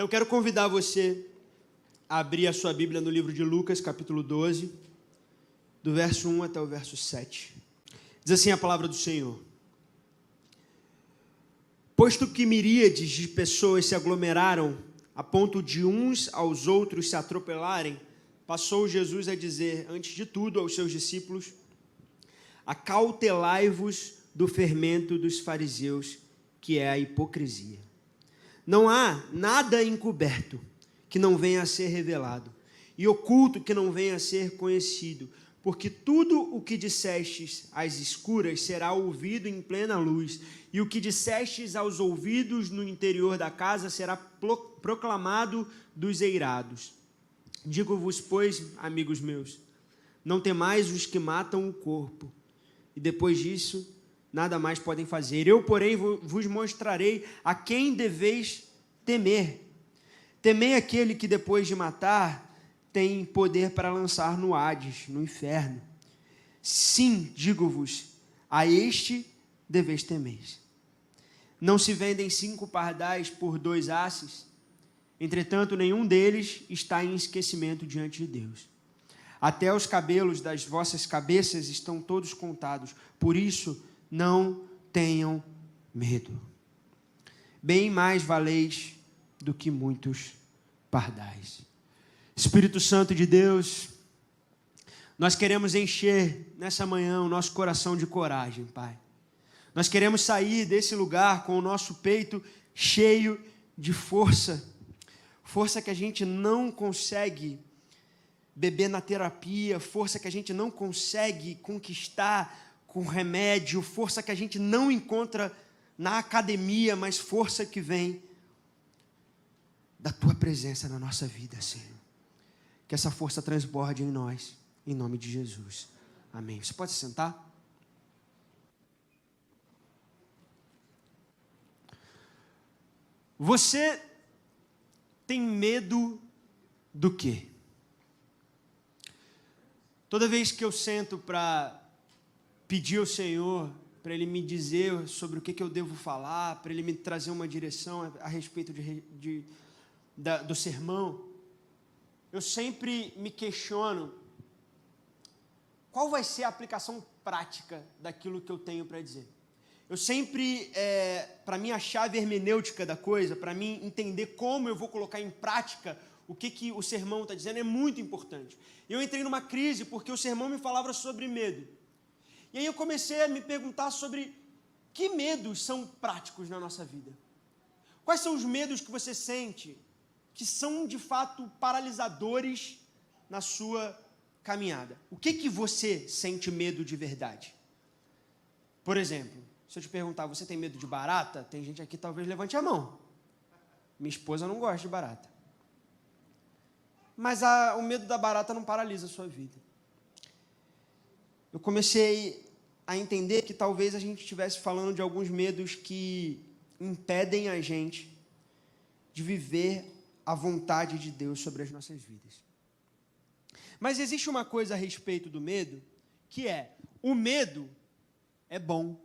Então, quero convidar você a abrir a sua Bíblia no livro de Lucas, capítulo 12, do verso 1 até o verso 7. Diz assim a palavra do Senhor: Posto que miríades de pessoas se aglomeraram a ponto de uns aos outros se atropelarem, passou Jesus a dizer, antes de tudo, aos seus discípulos: acautelai-vos do fermento dos fariseus, que é a hipocrisia. Não há nada encoberto que não venha a ser revelado, e oculto que não venha a ser conhecido, porque tudo o que dissestes às escuras será ouvido em plena luz, e o que dissestes aos ouvidos no interior da casa será proclamado dos eirados. Digo-vos, pois, amigos meus, não temais os que matam o corpo, e depois disso nada mais podem fazer. Eu, porém, vos mostrarei a quem deveis temer. Temei aquele que, depois de matar, tem poder para lançar no Hades, no inferno. Sim, digo-vos, a este deveis temer. Não se vendem 5 pardais por 2 asses? Entretanto, nenhum deles está em esquecimento diante de Deus. Até os cabelos das vossas cabeças estão todos contados. Por isso, não tenham medo. Bem mais valeis do que muitos pardais. Espírito Santo de Deus, nós queremos encher nessa manhã o nosso coração de coragem, Pai. Nós queremos sair desse lugar com o nosso peito cheio de força. Força que a gente não consegue beber na terapia, força que a gente não consegue conquistar com remédio, força que a gente não encontra na academia, mas força que vem da Tua presença na nossa vida, Senhor. Que essa força transborde em nós, em nome de Jesus. Amém. Você pode se sentar? Você tem medo do quê? Toda vez que eu sento para pedir ao Senhor, para Ele me dizer sobre o que eu devo falar, para Ele me trazer uma direção a respeito do sermão, eu sempre me questiono qual vai ser a aplicação prática daquilo que eu tenho para dizer. Eu sempre, para mim achar a hermenêutica da coisa, para mim entender como eu vou colocar em prática o que o sermão está dizendo, é muito importante. Eu entrei numa crise porque o sermão me falava sobre medo. E aí eu comecei a me perguntar sobre que medos são práticos na nossa vida. Quais são os medos que você sente que são, de fato, paralisadores na sua caminhada? O que você sente medo de verdade? Por exemplo, se eu te perguntar, você tem medo de barata? Tem gente aqui, talvez levante a mão. Minha esposa não gosta de barata. Mas o medo da barata não paralisa a sua vida. Eu comecei a entender que talvez a gente estivesse falando de alguns medos que impedem a gente de viver a vontade de Deus sobre as nossas vidas. Mas existe uma coisa a respeito do medo, que é, o medo é bom.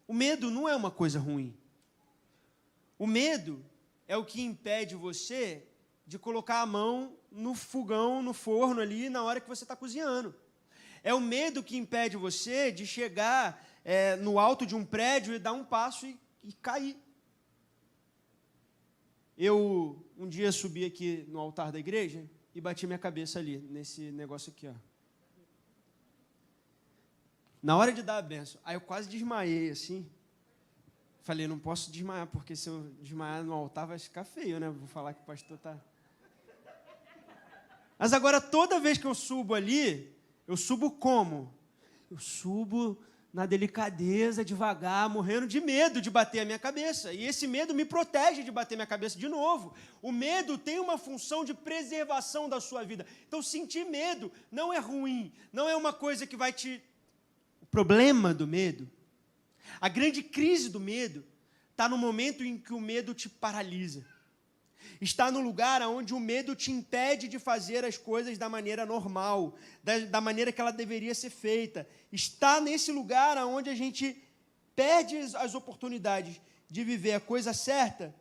O medo não é uma coisa ruim. O medo é o que impede você de colocar a mão no fogão, no forno ali, na hora que você está cozinhando. É o medo que impede você de chegar no alto de um prédio e dar um passo e cair. Eu, um dia, subi aqui no altar da igreja e bati minha cabeça ali, nesse negócio aqui, ó. Na hora de dar a bênção, aí eu quase desmaiei, assim. Falei, não posso desmaiar, porque se eu desmaiar no altar vai ficar feio, né? Vou falar que o pastor está... Mas agora, toda vez que eu subo ali, eu subo como? Eu subo na delicadeza, devagar, morrendo de medo de bater a minha cabeça. E esse medo me protege de bater minha cabeça de novo. O medo tem uma função de preservação da sua vida. Então, sentir medo não é ruim, não é uma coisa que vai te... O problema do medo, a grande crise do medo, está no momento em que o medo te paralisa. Está no lugar onde o medo te impede de fazer as coisas da maneira normal, da maneira que ela deveria ser feita. Está nesse lugar onde a gente perde as oportunidades de viver a coisa certa,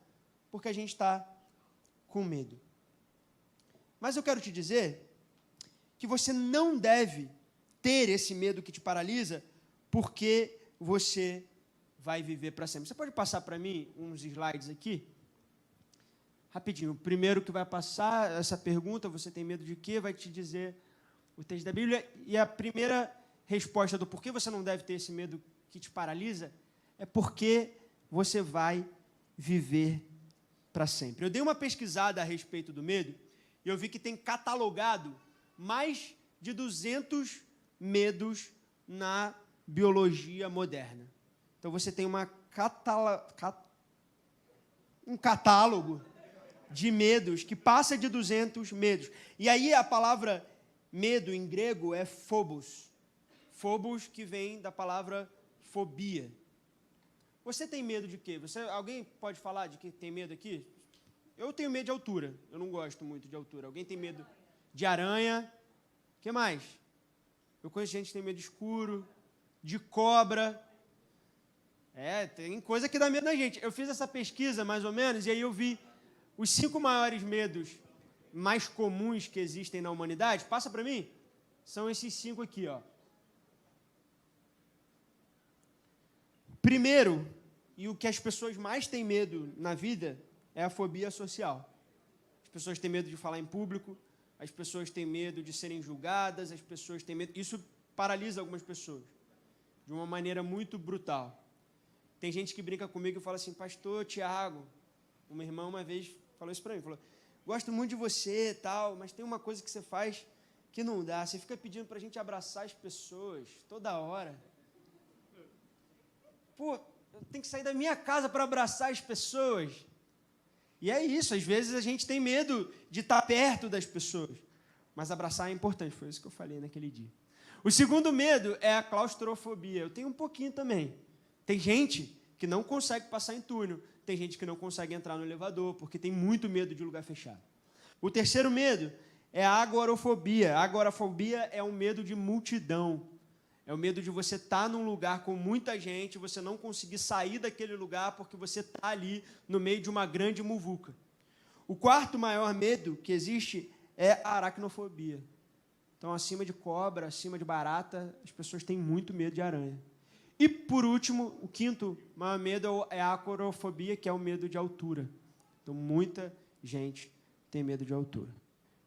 porque a gente está com medo. Mas eu quero te dizer que você não deve ter esse medo que te paralisa, porque você vai viver para sempre. Você pode passar para mim uns slides aqui? Rapidinho. O primeiro que vai passar essa pergunta, você tem medo de quê? Vai te dizer o texto da Bíblia. E a primeira resposta do porquê você não deve ter esse medo que te paralisa é porque você vai viver para sempre. Eu dei uma pesquisada a respeito do medo e eu vi que tem catalogado mais de 200 medos na biologia moderna. Então, você tem um catálogo de medos que passa de 200 medos. E aí a palavra medo em grego é phobos. Phobos que vem da palavra fobia. Você tem medo de quê? Alguém pode falar de que tem medo aqui? Eu tenho medo de altura. Eu não gosto muito de altura. Alguém tem medo de aranha? O que mais? Eu conheço gente que tem medo de escuro, de cobra. Tem coisa que dá medo na gente. Eu fiz essa pesquisa, mais ou menos, e aí eu vi os 5 maiores medos mais comuns que existem na humanidade. Passa para mim. São esses 5 aqui, ó. Primeiro, e o que as pessoas mais têm medo na vida, é a fobia social. As pessoas têm medo de falar em público, as pessoas têm medo de serem julgadas, as pessoas têm medo... Isso paralisa algumas pessoas, de uma maneira muito brutal. Tem gente que brinca comigo e fala assim, pastor Tiago, uma irmã uma vez falou isso para mim, falou, gosto muito de você e tal, mas tem uma coisa que você faz que não dá, você fica pedindo para a gente abraçar as pessoas toda hora. Pô, eu tenho que sair da minha casa para abraçar as pessoas. E é isso, às vezes a gente tem medo de estar perto das pessoas, mas abraçar é importante, foi isso que eu falei naquele dia. O segundo medo é a claustrofobia. Eu tenho um pouquinho também. Tem gente que não consegue passar em túnel, tem gente que não consegue entrar no elevador, porque tem muito medo de lugar fechado. O terceiro medo é a agorafobia. A agorafobia é um medo de multidão. É o medo de você estar num lugar com muita gente, você não conseguir sair daquele lugar porque você está ali no meio de uma grande muvuca. O quarto maior medo que existe é a aracnofobia. Então, acima de cobra, acima de barata, as pessoas têm muito medo de aranha. E, por último, o quinto maior medo é a acorofobia, que é o medo de altura. Então, muita gente tem medo de altura.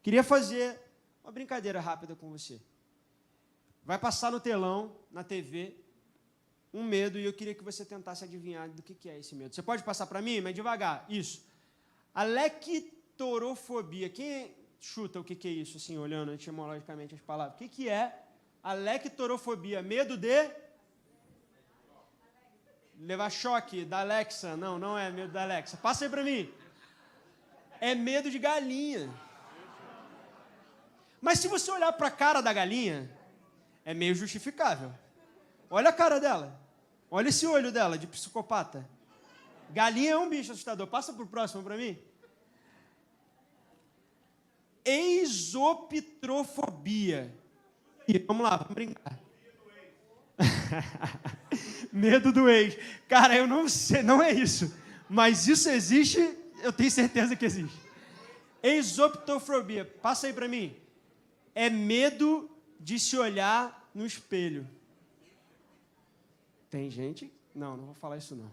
Queria fazer uma brincadeira rápida com você. Vai passar no telão, na TV, um medo, e eu queria que você tentasse adivinhar do que é esse medo. Você pode passar para mim, mas devagar. Isso. A lectorofobia. Quem chuta o que é isso, assim, olhando etimologicamente as palavras? O que é a lectorofobia? Medo de levar choque da Alexa. Não, não é medo da Alexa. Passa aí para mim. É medo de galinha. Mas se você olhar para a cara da galinha, é meio justificável. Olha a cara dela. Olha esse olho dela, de psicopata. Galinha é um bicho assustador. Passa para o próximo para mim. Exopitrofobia. Vamos lá, vamos brincar. Medo do ex. Cara, eu não sei, não é isso. Mas isso existe, eu tenho certeza que existe. Exopitrofobia. Passa aí para mim. É medo de se olhar no espelho. Tem gente? Não vou falar isso não.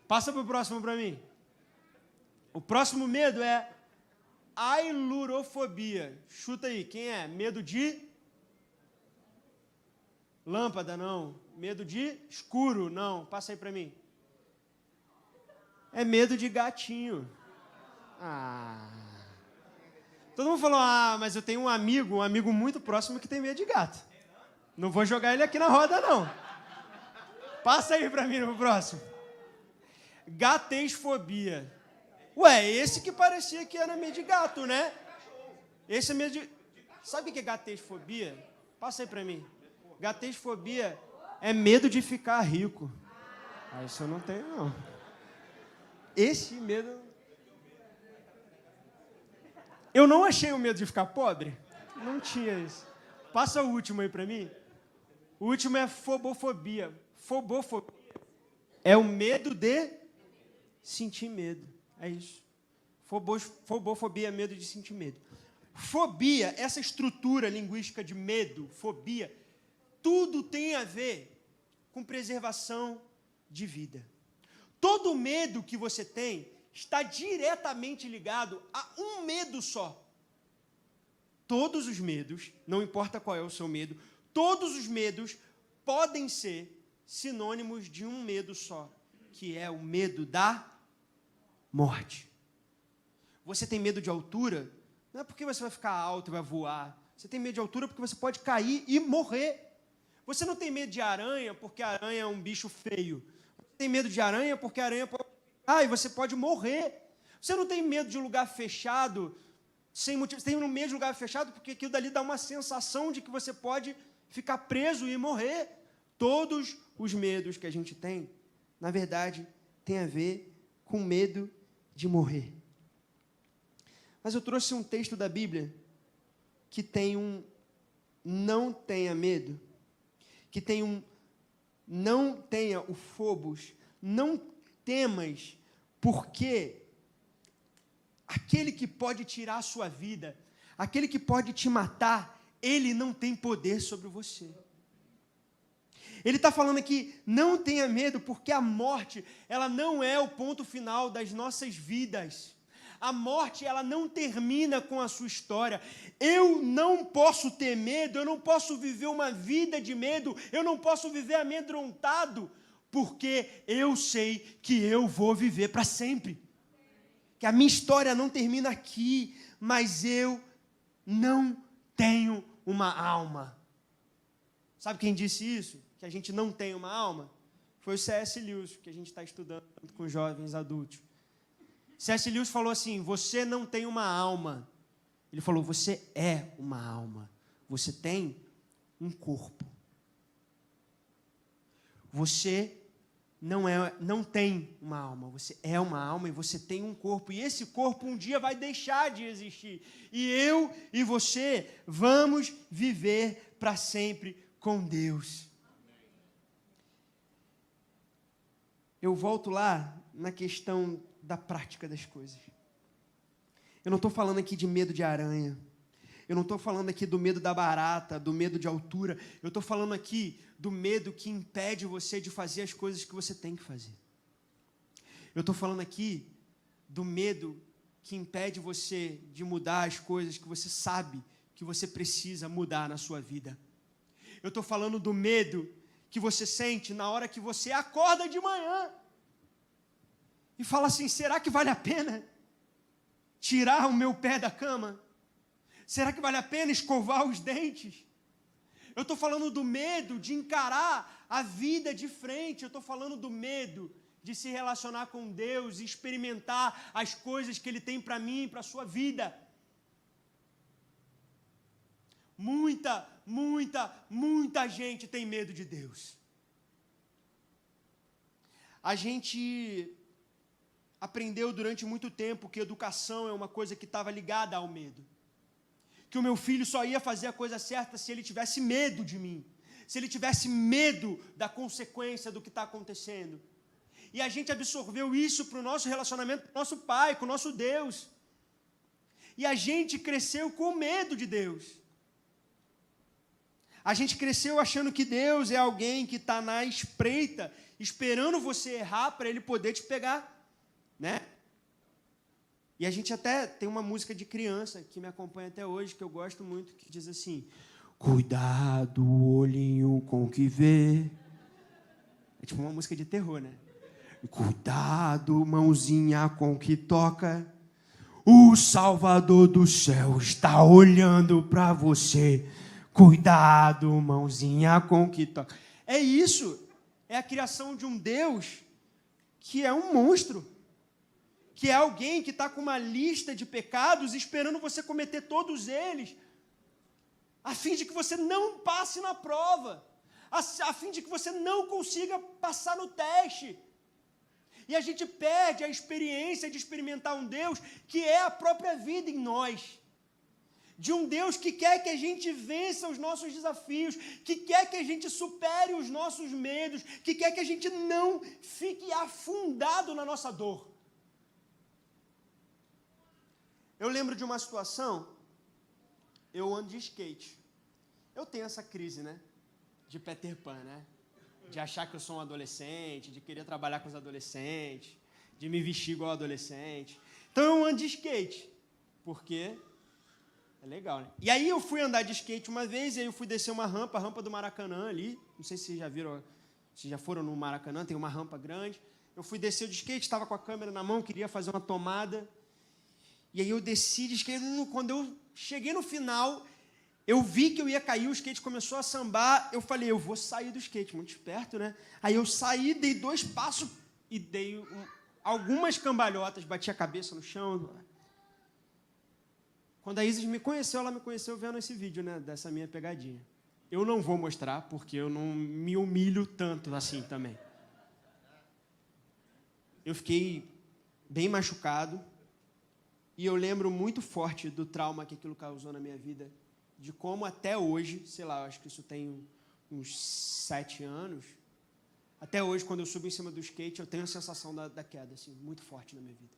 Passa para o próximo para mim. O próximo medo é ailurofobia. Chuta aí, quem é? Medo de lâmpada, não. Medo de escuro, não. Passa aí para mim. É medo de gatinho. Todo mundo falou, mas eu tenho um amigo muito próximo que tem medo de gato. Não vou jogar ele aqui na roda, não. Passa aí para mim no próximo. Gatesfobia. Ué, esse que parecia que era medo de gato, né? Esse é medo de... Sabe o que é gatesfobia? Passa aí para mim. Gatesfobia é medo de ficar rico. Isso eu não tenho, não. Esse medo... Eu não achei o medo de ficar pobre. Não tinha isso. Passa o último aí para mim. O último é fobofobia. Fobofobia é o medo de sentir medo. É isso. Fobofobia é medo de sentir medo. Fobia, essa estrutura linguística de medo, fobia, tudo tem a ver com preservação de vida. Todo medo que você tem está diretamente ligado a um medo só. Todos os medos, não importa qual é o seu medo, todos os medos podem ser sinônimos de um medo só, que é o medo da morte. Você tem medo de altura? Não é porque você vai ficar alto e vai voar. Você tem medo de altura porque você pode cair e morrer. Você não tem medo de aranha porque a aranha é um bicho feio. Você tem medo de aranha porque a aranha pode... e você pode morrer. Você não tem medo de lugar fechado sem motivo. Você tem medo de lugar fechado porque aquilo dali dá uma sensação de que você pode ficar preso e morrer. Todos os medos que a gente tem, na verdade, tem a ver com medo de morrer. Mas eu trouxe um texto da Bíblia que tem um não tenha medo, que tem um não tenha o phobos, não temas, porque aquele que pode tirar a sua vida, aquele que pode te matar, ele não tem poder sobre você. Ele está falando aqui, não tenha medo, porque a morte, ela não é o ponto final das nossas vidas. A morte, ela não termina com a sua história. Eu não posso ter medo, eu não posso viver uma vida de medo, eu não posso viver amedrontado, porque eu sei que eu vou viver para sempre. Que a minha história não termina aqui, mas eu não tenho uma alma. Sabe quem disse isso? Que a gente não tem uma alma? Foi o C.S. Lewis, que a gente está estudando com jovens adultos. C.S. Lewis falou assim, você não tem uma alma. Ele falou, você é uma alma. Você tem um corpo. Você não tem uma alma. Você é uma alma e você tem um corpo. E esse corpo um dia vai deixar de existir. E eu e você vamos viver para sempre com Deus. Eu volto lá na questão da prática das coisas. Eu não estou falando aqui de medo de aranha. Eu não estou falando aqui do medo da barata, do medo de altura. Eu estou falando aqui do medo que impede você de fazer as coisas que você tem que fazer. Eu estou falando aqui do medo que impede você de mudar as coisas que você sabe que você precisa mudar na sua vida. Eu estou falando do medo que você sente na hora que você acorda de manhã e fala assim, será que vale a pena tirar o meu pé da cama? Será que vale a pena escovar os dentes? Eu estou falando do medo de encarar a vida de frente. Eu estou falando do medo de se relacionar com Deus e experimentar as coisas que Ele tem para mim e para a sua vida. Muita gente tem medo de Deus. A gente aprendeu durante muito tempo que educação é uma coisa que estava ligada ao medo. Que o meu filho só ia fazer a coisa certa se ele tivesse medo de mim. Se ele tivesse medo da consequência do que está acontecendo. E a gente absorveu isso para o nosso relacionamento com o nosso Pai, com o nosso Deus. E a gente cresceu com medo de Deus. A gente cresceu achando que Deus é alguém que está na espreita, esperando você errar para Ele poder te pegar, né? E a gente até tem uma música de criança que me acompanha até hoje, que eu gosto muito, que diz assim, cuidado, olhinho com o que vê. É tipo uma música de terror, né? Cuidado, mãozinha com o que toca. O Salvador do céu está olhando para você. Cuidado, mãozinha com o que toca. É isso. É a criação de um Deus que é um monstro. Que é alguém que está com uma lista de pecados esperando você cometer todos eles, a fim de que você não passe na prova, a fim de que você não consiga passar no teste. E a gente perde a experiência de experimentar um Deus que é a própria vida em nós. De um Deus que quer que a gente vença os nossos desafios, que quer que a gente supere os nossos medos, que quer que a gente não fique afundado na nossa dor. Eu lembro de uma situação, eu ando de skate. Eu tenho essa crise, né? De Peter Pan, né? De achar que eu sou um adolescente, de querer trabalhar com os adolescentes, de me vestir igual adolescente. Então eu ando de skate, porque é legal, né? E aí eu fui andar de skate uma vez, e aí eu fui descer uma rampa, a rampa do Maracanã ali. Não sei se vocês já viram, se já foram no Maracanã, tem uma rampa grande. Eu fui descer de skate, estava com a câmera na mão, queria fazer uma tomada. E aí eu desci de skate, quando eu cheguei no final, eu vi que eu ia cair, o skate começou a sambar, eu falei, eu vou sair do skate, muito esperto, né? Aí eu saí, dei 2 passos e dei algumas cambalhotas, bati a cabeça no chão. Quando a Isis me conheceu, ela me conheceu vendo esse vídeo, né, dessa minha pegadinha. Eu não vou mostrar, porque eu não me humilho tanto assim também. Eu fiquei bem machucado, e eu lembro muito forte do trauma que aquilo causou na minha vida, de como até hoje, sei lá, eu acho que isso tem uns 7 anos, até hoje, quando eu subo em cima do skate, eu tenho a sensação da queda, assim, muito forte na minha vida.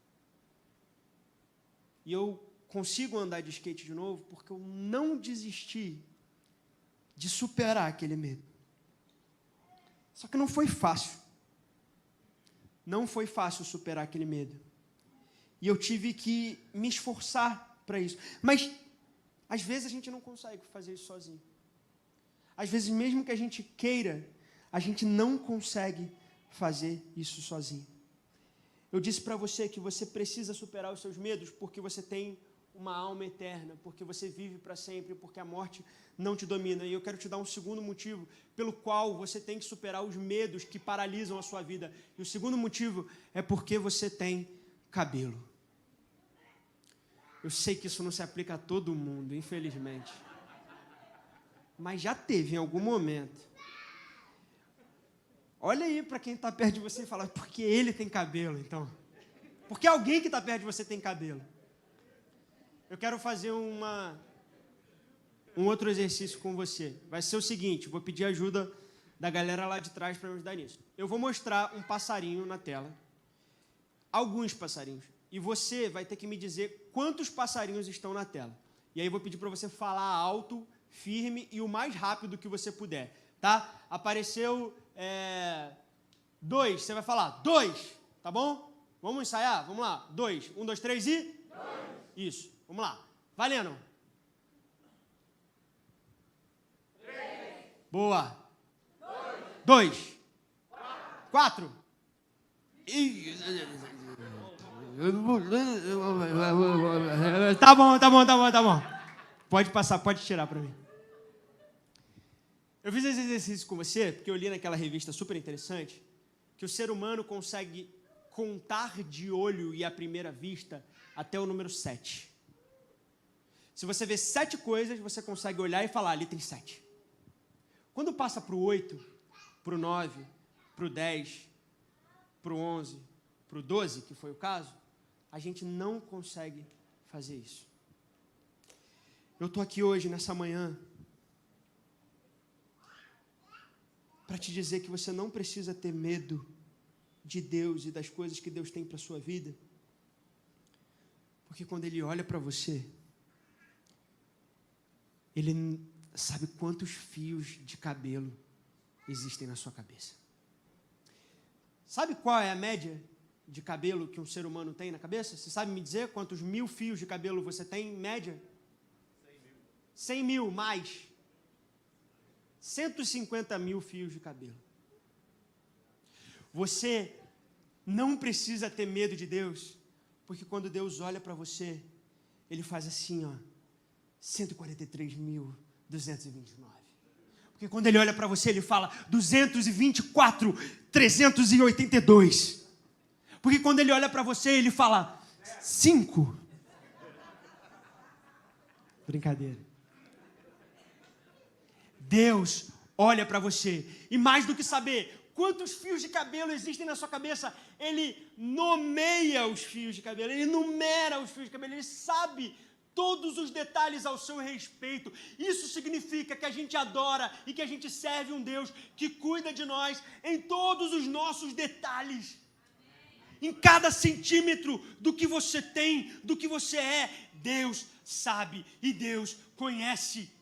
E eu consigo andar de skate de novo porque eu não desisti de superar aquele medo. Só que não foi fácil. Não foi fácil superar aquele medo. E eu tive que me esforçar para isso. Mas, às vezes, a gente não consegue fazer isso sozinho. Às vezes, mesmo que a gente queira, a gente não consegue fazer isso sozinho. Eu disse para você que você precisa superar os seus medos porque você tem uma alma eterna, porque você vive para sempre, porque a morte não te domina. E eu quero te dar um segundo motivo pelo qual você tem que superar os medos que paralisam a sua vida. E o segundo motivo é porque você tem cabelo. Eu sei que isso não se aplica a todo mundo, infelizmente. Mas já teve em algum momento. Olha aí para quem está perto de você e fala, porque ele tem cabelo, então. Porque alguém que está perto de você tem cabelo. Eu quero fazer um outro exercício com você. Vai ser o seguinte, vou pedir ajuda da galera lá de trás para me ajudar nisso. Eu vou mostrar um passarinho na tela. Alguns passarinhos. E você vai ter que me dizer quantos passarinhos estão na tela. E aí eu vou pedir para você falar alto, firme e o mais rápido que você puder. Tá? Apareceu 2, você vai falar 2, tá bom? Vamos ensaiar? Vamos lá. 2, 1, 2, 3 e... 2. Isso, vamos lá. Valendo. 3. Boa. 2. 4. Tá bom. Pode passar, pode tirar para mim. Eu fiz esse exercício com você, porque eu li naquela revista super interessante, que o ser humano consegue contar de olho e à primeira vista até o número 7. Se você vê 7 coisas, você consegue olhar e falar, ali tem 7. Quando passa para o 8, para o 9, para o 10, para o 11, para o 12, que foi o caso, a gente não consegue fazer isso. Eu estou aqui hoje, nessa manhã, para te dizer que você não precisa ter medo de Deus e das coisas que Deus tem para a sua vida, porque quando Ele olha para você, Ele sabe quantos fios de cabelo existem na sua cabeça. Sabe qual é a média de cabelo que um ser humano tem na cabeça? Você sabe me dizer quantos 1000 fios de cabelo você tem em média? 100 mil mais. 150 mil fios de cabelo. Você não precisa ter medo de Deus, porque quando Deus olha para você, Ele faz assim, ó, 143.229. Porque quando Ele olha para você, Ele fala 224.382. Porque quando Ele olha para você, Ele fala 5. Brincadeira. Deus olha para você e mais do que saber quantos fios de cabelo existem na sua cabeça, Ele nomeia os fios de cabelo, Ele numera os fios de cabelo, Ele sabe todos os detalhes ao seu respeito. Isso significa que a gente adora e que a gente serve um Deus que cuida de nós em todos os nossos detalhes. em cada centímetro do que você tem, do que você é. Deus sabe e Deus conhece.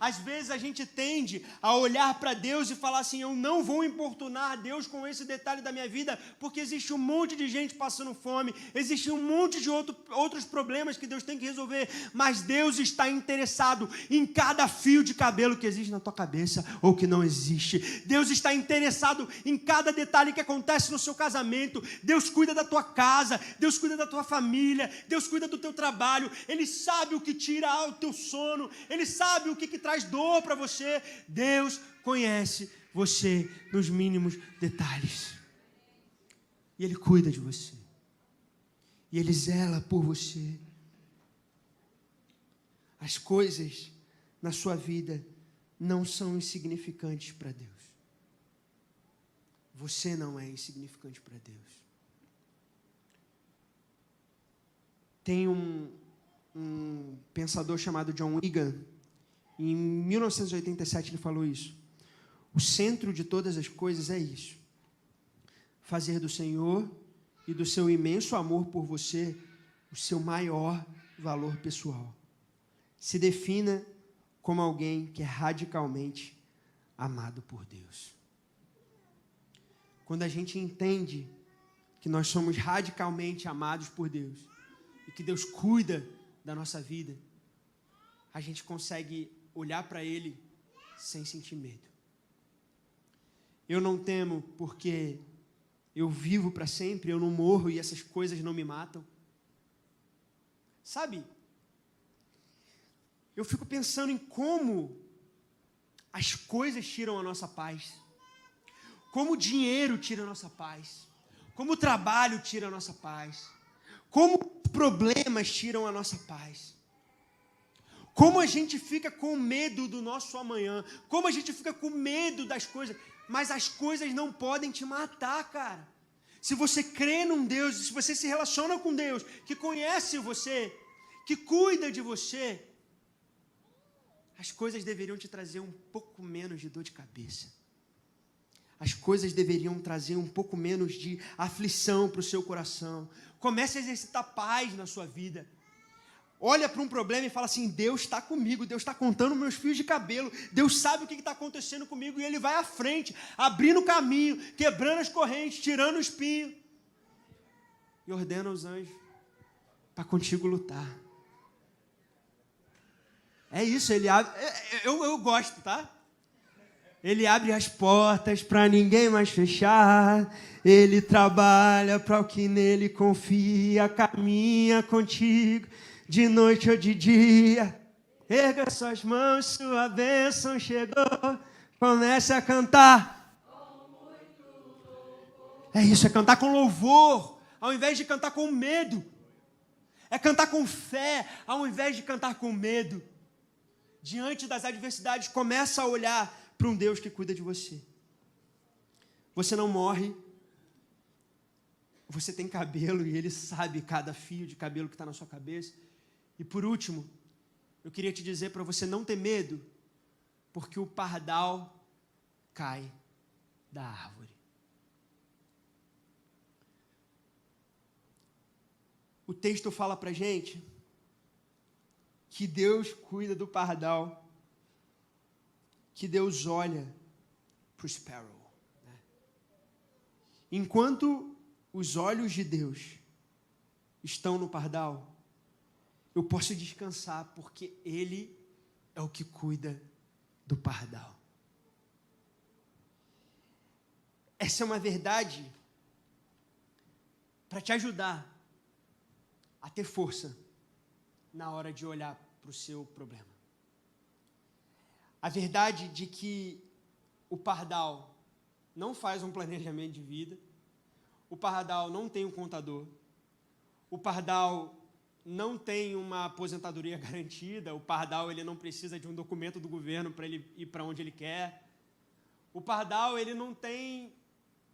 Às vezes a gente tende a olhar para Deus e falar assim, eu não vou importunar Deus com esse detalhe da minha vida, porque existe um monte de gente passando fome, existe um monte de outros problemas que Deus tem que resolver, mas Deus está interessado em cada fio de cabelo que existe na tua cabeça ou que não existe. Deus está interessado em cada detalhe que acontece no seu casamento. Deus cuida da tua casa, Deus cuida da tua família, Deus cuida do teu trabalho. Ele sabe o que tira o teu sono, Ele sabe o que traz dor para você. Deus conhece você nos mínimos detalhes. E Ele cuida de você. E Ele zela por você. As coisas na sua vida não são insignificantes para Deus. Você não é insignificante para Deus. Tem um pensador chamado John Wigan. Em 1987 ele falou isso. O centro de todas as coisas é isso. Fazer do Senhor e do seu imenso amor por você o seu maior valor pessoal. Se defina como alguém que é radicalmente amado por Deus. Quando a gente entende que nós somos radicalmente amados por Deus e que Deus cuida da nossa vida, a gente consegue olhar para Ele sem sentir medo. Eu não temo porque eu vivo para sempre, eu não morro e essas coisas não me matam. Sabe, eu fico pensando em como as coisas tiram a nossa paz, como o dinheiro tira a nossa paz, como o trabalho tira a nossa paz, como problemas tiram a nossa paz. Como a gente fica com medo do nosso amanhã, como a gente fica com medo das coisas, mas as coisas não podem te matar, cara. Se você crê num Deus, se você se relaciona com Deus, que conhece você, que cuida de você, as coisas deveriam te trazer um pouco menos de dor de cabeça. As coisas deveriam trazer um pouco menos de aflição para o seu coração. Comece a exercitar paz na sua vida. Olha para um problema e fala assim, Deus está comigo, Deus está contando meus fios de cabelo, Deus sabe o que está acontecendo comigo e Ele vai à frente, abrindo o caminho, quebrando as correntes, tirando o espinho e ordena os anjos para contigo lutar. É isso, Ele abre, eu gosto, tá? Ele abre as portas para ninguém mais fechar, Ele trabalha para o que nele confia, caminha contigo de noite ou de dia. Erga suas mãos, sua bênção chegou. Comece a cantar. É isso, é cantar com louvor, ao invés de cantar com medo. É cantar com fé, ao invés de cantar com medo. Diante das adversidades, começa a olhar para um Deus que cuida de você. Você não morre. Você tem cabelo e Ele sabe cada fio de cabelo que está na sua cabeça. E por último, eu queria te dizer para você não ter medo, porque o pardal cai da árvore. O texto fala para a gente que Deus cuida do pardal, que Deus olha para o sparrow. Enquanto os olhos de Deus estão no pardal, eu posso descansar, porque Ele é o que cuida do pardal. Essa é uma verdade para te ajudar a ter força na hora de olhar para o seu problema. A verdade de que o pardal não faz um planejamento de vida, o pardal não tem um contador, o pardal não tem uma aposentadoria garantida, o pardal ele não precisa de um documento do governo para ele ir para onde ele quer, o pardal ele não tem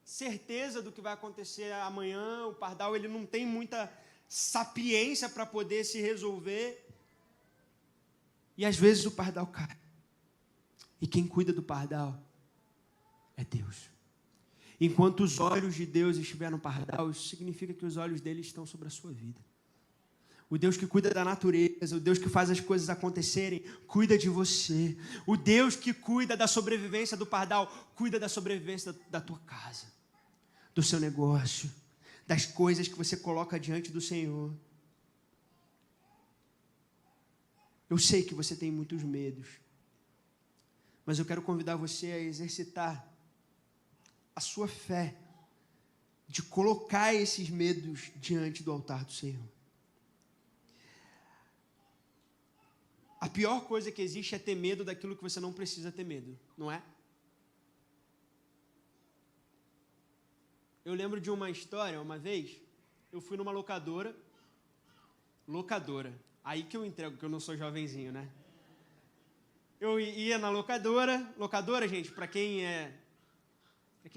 certeza do que vai acontecer amanhã, o pardal ele não tem muita sapiência para poder se resolver, e às vezes o pardal cai, e quem cuida do pardal é Deus. Enquanto os olhos de Deus estiverem no pardal, isso significa que os olhos dele estão sobre a sua vida. O Deus que cuida da natureza, o Deus que faz as coisas acontecerem, cuida de você. O Deus que cuida da sobrevivência do pardal, cuida da sobrevivência da tua casa, do seu negócio, das coisas que você coloca diante do Senhor. Eu sei que você tem muitos medos, mas eu quero convidar você a exercitar a sua fé, de colocar esses medos diante do altar do Senhor. A pior coisa que existe é ter medo daquilo que você não precisa ter medo, não é? Eu lembro de uma história, uma vez, eu fui numa locadora, aí que eu entrego, que eu não sou jovenzinho, né? Eu ia na locadora, gente, para quem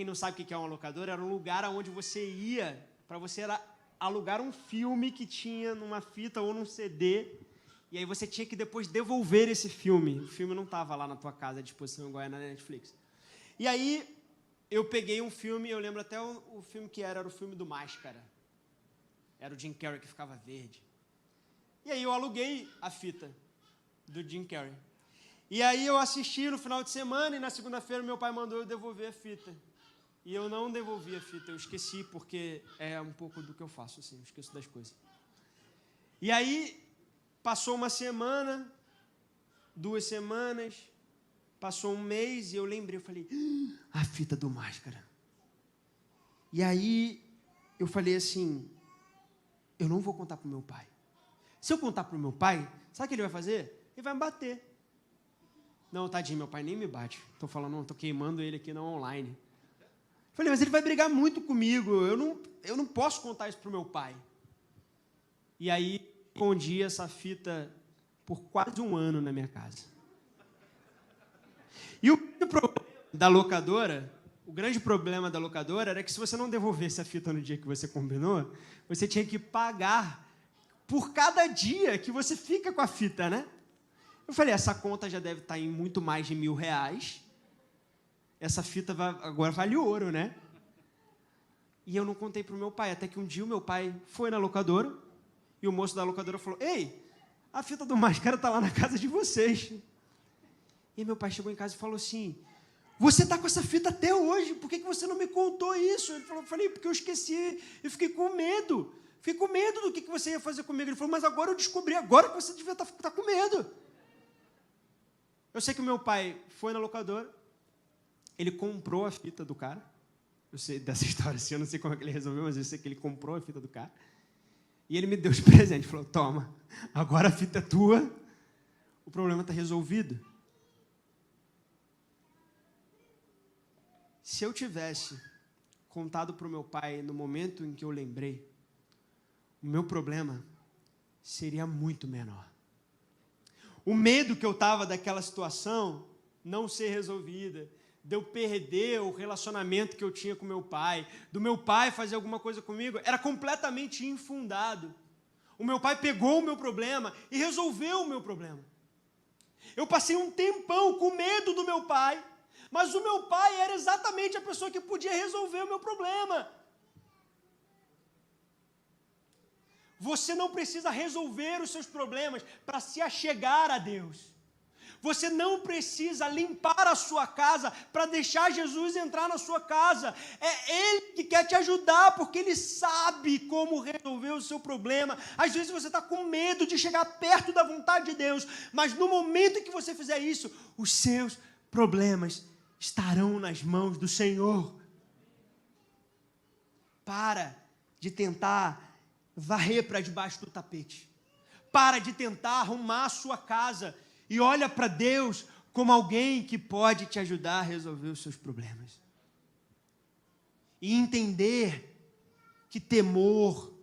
não sabe o que é uma locadora, era um lugar onde você ia, para você alugar um filme que tinha numa fita ou num CD, e aí você tinha que depois devolver esse filme. O filme não estava lá na tua casa à disposição, igual é na Netflix. E aí, eu peguei um filme, eu lembro até o filme que era o filme do Máscara. Era o Jim Carrey que ficava verde. E aí eu aluguei a fita do Jim Carrey. E aí eu assisti no final de semana, e na segunda-feira meu pai mandou eu devolver a fita. E eu não devolvi a fita, eu esqueci, porque é um pouco do que eu faço, assim, eu esqueço das coisas. E aí, passou uma semana, 2 semanas, passou um mês, e eu lembrei, eu falei, a fita do Máscara. E aí, eu falei assim, eu não vou contar para o meu pai. Se eu contar para o meu pai, sabe o que ele vai fazer? Ele vai me bater. Não, tadinho, meu pai nem me bate. Estou falando, não, estou queimando ele aqui no online. Falei, mas ele vai brigar muito comigo, eu não posso contar isso para o meu pai. E aí, escondi essa fita por quase 1 ano na minha casa. E o grande problema da locadora era que se você não devolvesse a fita no dia que você combinou, você tinha que pagar por cada dia que você fica com a fita, né? Eu falei, essa conta já deve estar em muito mais de R$1.000. Essa fita agora vale ouro, né? E eu não contei para o meu pai, até que um dia o meu pai foi na locadora, e o moço da locadora falou, ei, a fita do Máscara está lá na casa de vocês. E meu pai chegou em casa e falou assim, você está com essa fita até hoje, por que você não me contou isso? Ele falou, falei, porque eu esqueci, eu fiquei com medo. Fiquei com medo do que você ia fazer comigo. Ele falou, mas agora eu descobri, agora que você devia estar com medo. Eu sei que o meu pai foi na locadora, ele comprou a fita do cara. Eu sei dessa história assim, eu não sei como é que ele resolveu, mas eu sei que ele comprou a fita do cara. E ele me deu de presente, falou, toma, agora a fita é tua, o problema está resolvido. Se eu tivesse contado para o meu pai no momento em que eu lembrei, o meu problema seria muito menor. O medo que eu estava daquela situação não ser resolvida, de eu perder o relacionamento que eu tinha com meu pai, do meu pai fazer alguma coisa comigo, era completamente infundado. O meu pai pegou o meu problema e resolveu o meu problema. Eu passei um tempão com medo do meu pai, mas o meu pai era exatamente a pessoa que podia resolver o meu problema. Você não precisa resolver os seus problemas para se achegar a Deus. Você não precisa limpar a sua casa para deixar Jesus entrar na sua casa. É Ele que quer te ajudar, porque Ele sabe como resolver o seu problema. Às vezes você está com medo de chegar perto da vontade de Deus, mas no momento que você fizer isso, os seus problemas estarão nas mãos do Senhor. Para de tentar varrer para debaixo do tapete. Para de tentar arrumar a sua casa. E olha para Deus como alguém que pode te ajudar a resolver os seus problemas. E entender que temor,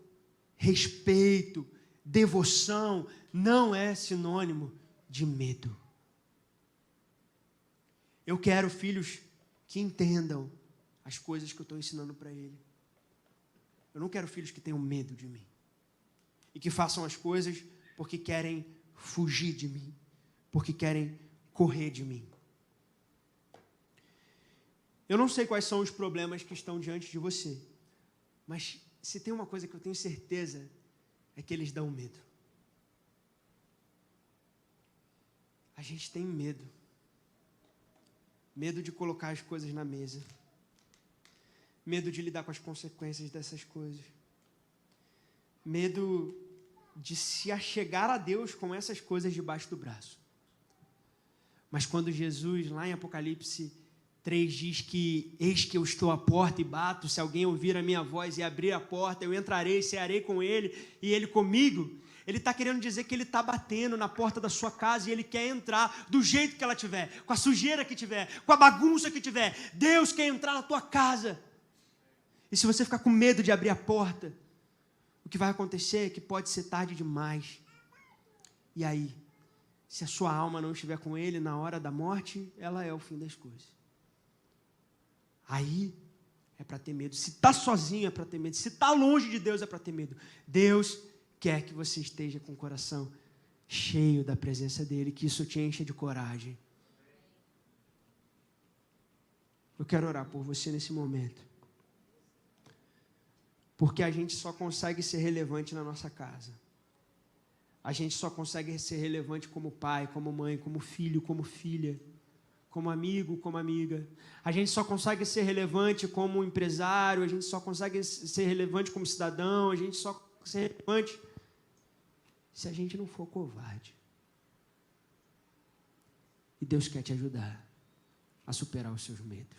respeito, devoção não é sinônimo de medo. Eu quero filhos que entendam as coisas que eu estou ensinando para ele. Eu não quero filhos que tenham medo de mim. E que façam as coisas porque querem fugir de mim. Porque querem correr de mim. Eu não sei quais são os problemas que estão diante de você, mas se tem uma coisa que eu tenho certeza, é que eles dão medo. A gente tem medo. Medo de colocar as coisas na mesa. Medo de lidar com as consequências dessas coisas. Medo de se achegar a Deus com essas coisas debaixo do braço. Mas quando Jesus, lá em Apocalipse 3, diz que eis que eu estou à porta e bato, se alguém ouvir a minha voz e abrir a porta, eu entrarei, cearei com ele e ele comigo. Ele está querendo dizer que ele está batendo na porta da sua casa e ele quer entrar do jeito que ela tiver, com a sujeira que tiver, com a bagunça que tiver. Deus quer entrar na tua casa. E se você ficar com medo de abrir a porta, o que vai acontecer é que pode ser tarde demais. E aí, se a sua alma não estiver com ele na hora da morte, ela é o fim das coisas. Aí é para ter medo. Se está sozinho é para ter medo. Se está longe de Deus é para ter medo. Deus quer que você esteja com o coração cheio da presença dele, que isso te encha de coragem. Eu quero orar por você nesse momento. Porque a gente só consegue ser relevante na nossa casa. A gente só consegue ser relevante como pai, como mãe, como filho, como filha, como amigo, como amiga. A gente só consegue ser relevante como empresário, a gente só consegue ser relevante como cidadão, a gente só consegue ser relevante se a gente não for covarde. E Deus quer te ajudar a superar os seus medos,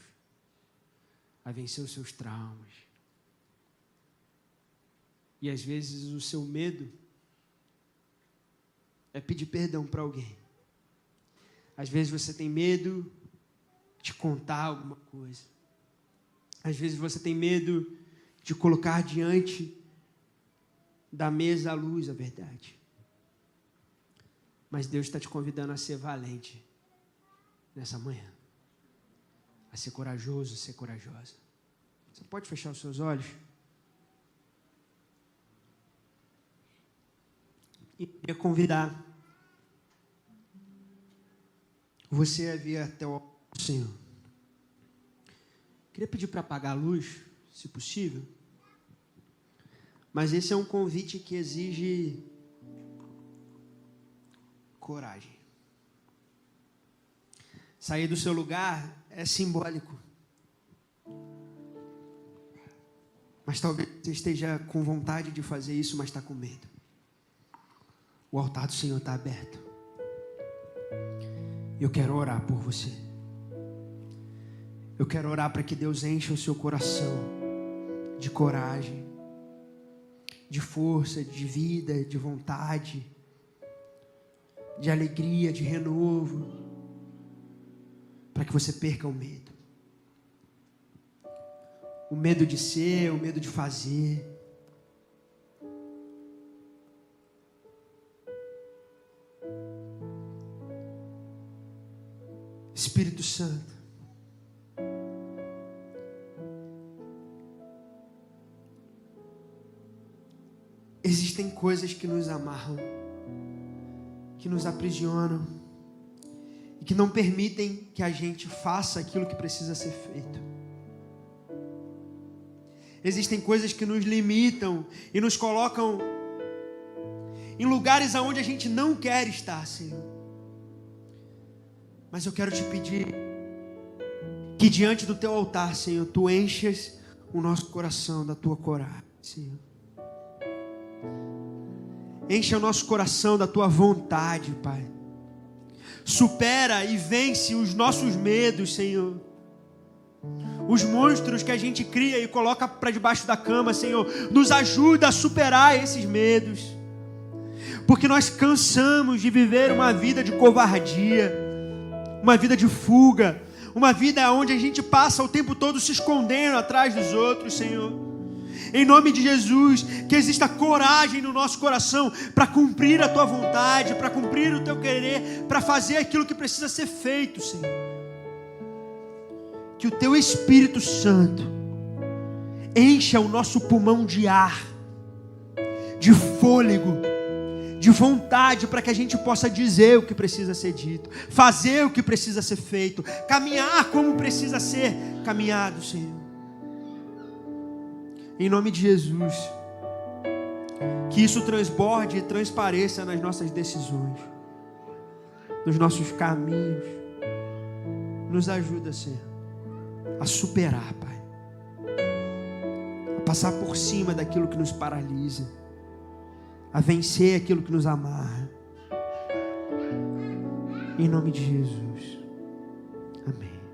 a vencer os seus traumas. E às vezes o seu medo é pedir perdão para alguém. Às vezes você tem medo de contar alguma coisa. Às vezes você tem medo de colocar diante da mesa à luz a verdade. Mas Deus está te convidando a ser valente nessa manhã. A ser corajoso, a ser corajosa. Você pode fechar os seus olhos? E queria convidar você a vir até o Senhor. Queria pedir para apagar a luz, se possível. Mas esse é um convite que exige coragem. Sair do seu lugar é simbólico. Mas talvez você esteja com vontade de fazer isso, mas está com medo. O altar do Senhor está aberto. Eu quero orar por você. Eu quero orar para que Deus encha o seu coração de coragem, de força, de vida, de vontade, de alegria, de renovo, para que você perca o medo. O medo de ser, o medo de fazer. Espírito Santo, existem coisas que nos amarram, que nos aprisionam e que não permitem que a gente faça aquilo que precisa ser feito. Existem coisas que nos limitam e nos colocam em lugares aonde a gente não quer estar, Senhor. Mas eu quero te pedir que diante do teu altar, Senhor, tu enchas o nosso coração da tua coragem, Senhor. Encha o nosso coração da tua vontade, Pai. Supera e vence os nossos medos, Senhor. Os monstros que a gente cria e coloca para debaixo da cama, Senhor, nos ajuda a superar esses medos. Porque nós cansamos de viver uma vida de covardia, uma vida de fuga, uma vida onde a gente passa o tempo todo se escondendo atrás dos outros, Senhor. Em nome de Jesus, que exista coragem no nosso coração para cumprir a tua vontade, para cumprir o teu querer, para fazer aquilo que precisa ser feito, Senhor. Que o teu Espírito Santo encha o nosso pulmão de ar, de fôlego, de vontade, para que a gente possa dizer o que precisa ser dito, fazer o que precisa ser feito, caminhar como precisa ser caminhado, Senhor. Em nome de Jesus. Que isso transborde e transpareça nas nossas decisões, nos nossos caminhos. Nos ajuda, Senhor, a superar, Pai. A passar por cima daquilo que nos paralisa. A vencer aquilo que nos amarra. Em nome de Jesus. Amém.